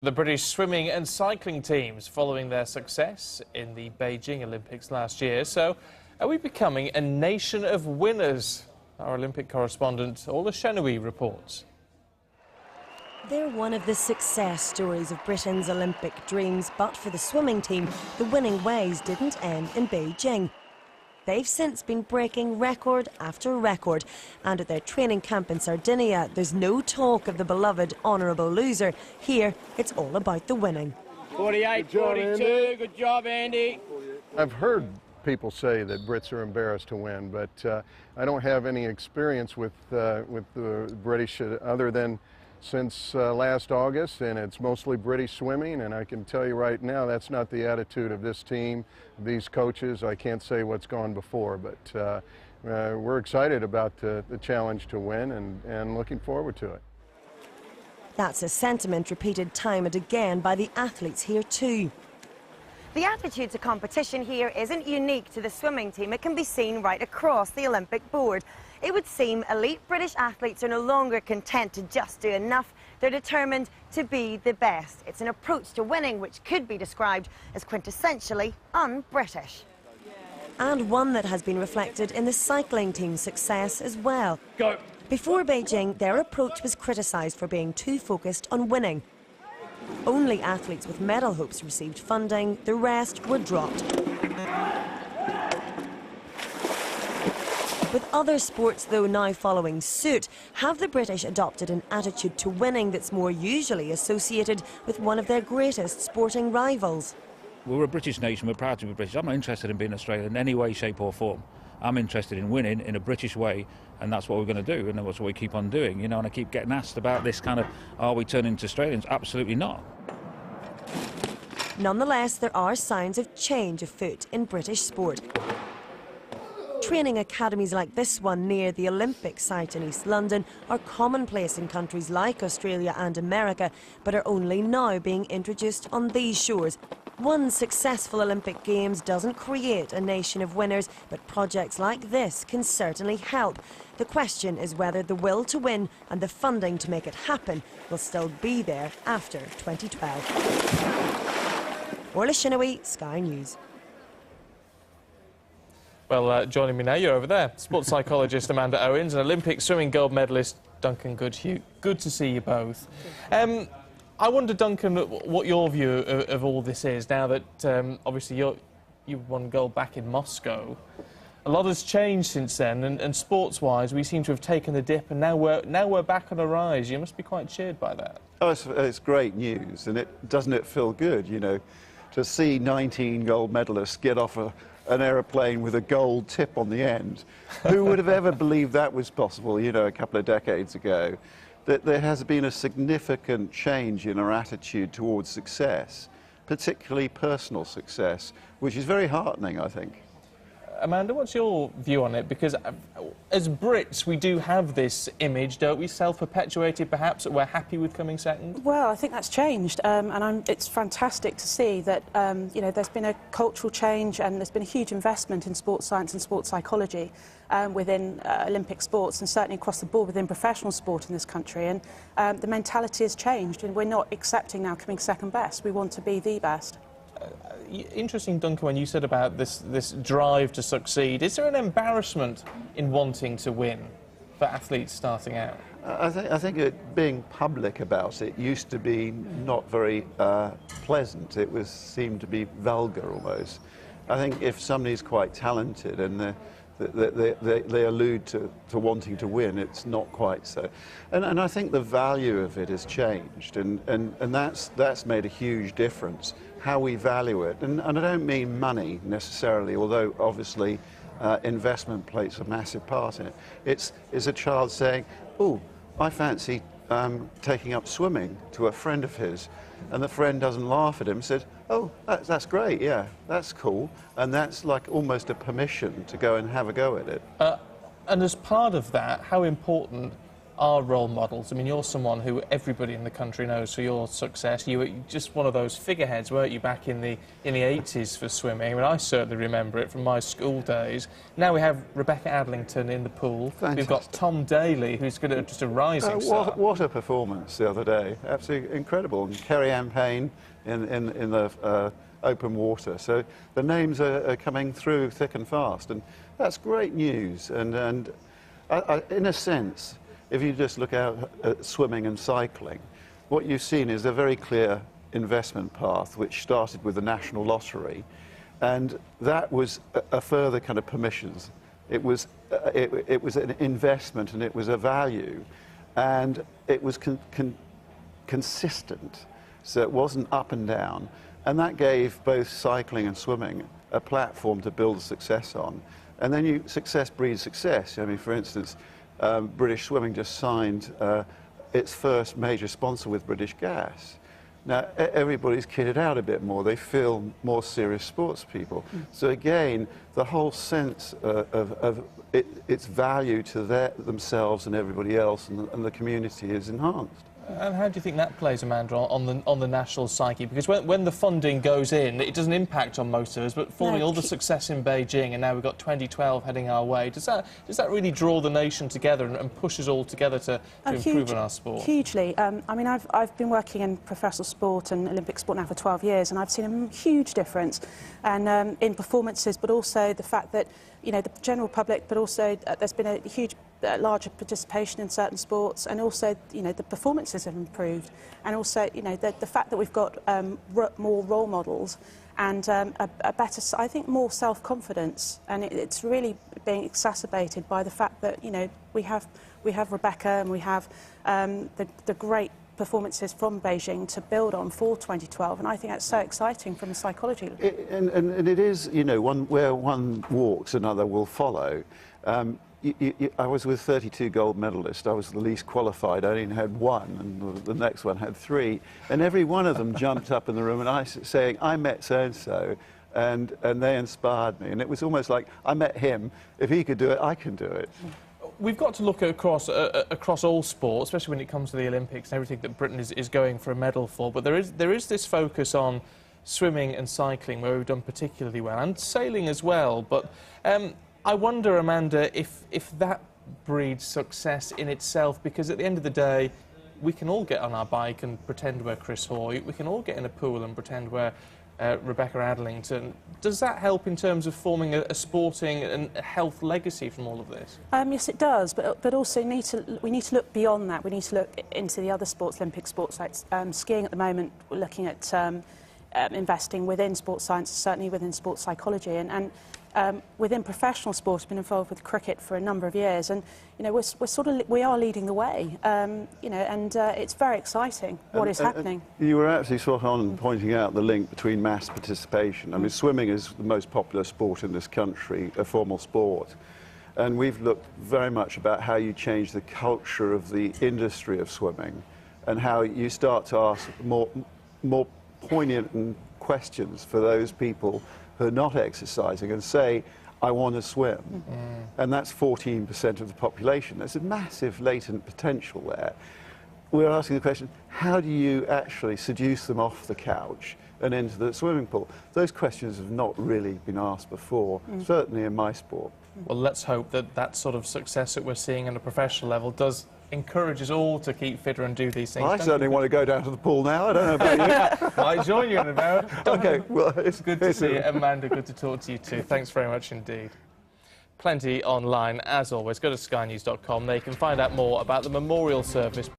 The British swimming and cycling teams following their success in the Beijing Olympics last year. So, are we becoming a nation of winners? Our Olympic correspondent Ola Shenoui reports. They're one of the success stories of Britain's Olympic dreams, but for the swimming team, the winning ways didn't end in Beijing. They've since been breaking record after record, and at their training camp in Sardinia, there's no talk of the beloved honourable loser. Here, it's all about the winning. 48, 42, good job, Andy. I've heard people say that Brits are embarrassed to win, but I don't have any experience with the British other than since last August, and it's mostly British swimming, and I can tell you right now that's not the attitude of this team, these coaches. I can't say what's gone before, but we're excited about the challenge to win and looking forward to it. That's a sentiment repeated time and again by the athletes here too. The attitude to competition here isn't unique to the swimming team. It can be seen right across the Olympic board. It would seem elite British athletes are no longer content to just do enough. They're determined to be the best. It's an approach to winning which could be described as quintessentially un-British. And one that has been reflected in the cycling team's success as well. Go. Before Beijing, their approach was criticised for being too focused on winning. Only athletes with medal hopes received funding, the rest were dropped. With other sports, though, now following suit, have the British adopted an attitude to winning that's more usually associated with one of their greatest sporting rivals? We're a British nation, we're proud to be British. I'm not interested in being Australian in any way, shape or form. I'm interested in winning in a British way, and that's what we're going to do, and that's what we keep on doing. You know, and I keep getting asked about this kind of, are we turning into Australians? Absolutely not. Nonetheless, there are signs of change afoot in British sport. Training academies like this one near the Olympic site in East London are commonplace in countries like Australia and America, but are only now being introduced on these shores. One successful Olympic Games doesn't create a nation of winners, but projects like this can certainly help. The question is whether the will to win and the funding to make it happen will still be there after 2012. Ola Shenoui, Sky News. Well, joining me now, you're over there, sports psychologist Amanda Owens and Olympic swimming gold medalist Duncan Goodhew. Good to see you both. I wonder, Duncan, what your view of all this is now that obviously you won gold back in Moscow. A lot has changed since then, and sports-wise, we seem to have taken the dip, and now we're back on a rise. You must be quite cheered by that. Oh, it's great news, and doesn't it feel good, you know, to see 19 gold medalists get off an aeroplane with a gold tip on the end. Who would have ever believed that was possible, you know, a couple of decades ago? That there has been a significant change in our attitude towards success, particularly personal success, which is very heartening, I think. Amanda, what's your view on it? Because as Brits, we do have this image, don't we, self-perpetuated perhaps, that we're happy with coming second? Well, I think that's changed, and it's fantastic to see that, you know, there's been a cultural change and there's been a huge investment in sports science and sports psychology within Olympic sports, and certainly across the board within professional sport in this country. And the mentality has changed, and we're not accepting now coming second best. We want to be the best. Interesting, Duncan, when you said about this drive to succeed. Is there an embarrassment in wanting to win for athletes starting out? I think being public about it used to be not very pleasant. It seemed to be vulgar almost. I think if somebody's quite talented and they allude to wanting to win, it's not quite so. And I think the value of it has changed, and that's made a huge difference, how we value it. And I don't mean money necessarily, although obviously investment plays a massive part in it. It's a child saying, oh, I fancy taking up swimming to a friend of his, and the friend doesn't laugh at him, says, oh, that's great, yeah, that's cool, and that's like almost a permission to go and have a go at it. And as part of that, how important are role models? I mean, you're someone who everybody in the country knows for your success. You were just one of those figureheads, weren't you, back in the 80s for swimming? I mean, I certainly remember it from my school days. Now we have Rebecca Adlington in the pool. Fantastic. We've got Tom Daley, who's going to just a rising star. What a performance the other day. Absolutely incredible. And Kerry-Ann Payne in the open water. So the names are coming through thick and fast. And that's great news. And in a sense, if you just look out at swimming and cycling, what you've seen is a very clear investment path which started with the National Lottery, and that was a further kind of permissions. It was an investment, and it was a value, and it was consistent, so it wasn't up and down, and that gave both cycling and swimming a platform to build success on. And then success breeds success. I mean, for instance, British Swimming just signed its first major sponsor with British Gas. Now, everybody's kitted out a bit more. They feel more serious sports people. So again, the whole sense of its value to themselves and everybody else and the community is enhanced. And how do you think that plays, Amanda, on the national psyche? Because when the funding goes in, it doesn't impact on most of us, but following all the success in Beijing, and now we've got 2012 heading our way, does that really draw the nation together and push us all together to improve on our sport? Hugely. I mean, I've been working in professional sport and Olympic sport now for 12 years, and I've seen a huge difference and in performances, but also the fact that, you know, the general public, but also there's been a huge larger participation in certain sports, and also, you know, the performances have improved, and also, you know, the fact that we've got more role models and a better, I think, more self-confidence, and it's really being exacerbated by the fact that, you know, we have Rebecca and we have the great performances from Beijing to build on for 2012, and I think that's so exciting from a psychology. And it is, you know, where one walks, another will follow. I was with 32 gold medalists. I was the least qualified. I only had one, and the next one had 3. And every one of them jumped up in the room and saying, I met so-and-so, and they inspired me. And it was almost like, I met him. If he could do it, I can do it. We've got to look across all sports, especially when it comes to the Olympics and everything that Britain is going for a medal for. But there is this focus on swimming and cycling, where we've done particularly well, and sailing as well. But I wonder, Amanda, if that breeds success in itself, because at the end of the day, we can all get on our bike and pretend we're Chris Hoy. We can all get in a pool and pretend we're Rebecca Adlington. Does that help in terms of forming a sporting and a health legacy from all of this? Yes, it does, but also we need to look beyond that. We need to look into the other sports, Olympic sports, like skiing at the moment. We're looking at investing within sports science, certainly within sports psychology, and within professional sport, I've been involved with cricket for a number of years, and you know we are leading the way, you know, and it's very exciting what is happening. You were absolutely spot on in pointing out the link between mass participation. I mean, swimming is the most popular sport in this country, a formal sport, and we've looked very much about how you change the culture of the industry of swimming, and how you start to ask more poignant questions for those people who are not exercising and say, I want to swim. And that's 14% of the population. There's a massive latent potential there. We're asking the question, how do you actually seduce them off the couch and into the swimming pool? Those questions have not really been asked before, certainly in my sport. Well, let's hope that that sort of success that we're seeing on a professional level does encourage us all to keep fitter and do these things. Well, I certainly want to go down to the pool now. I don't know about you. Might join you in a moment. Okay, well, it's good to see you. Amanda, good to talk to you too. Thanks very much indeed. Plenty online, as always. Go to SkyNews.com. There you can find out more about the memorial service.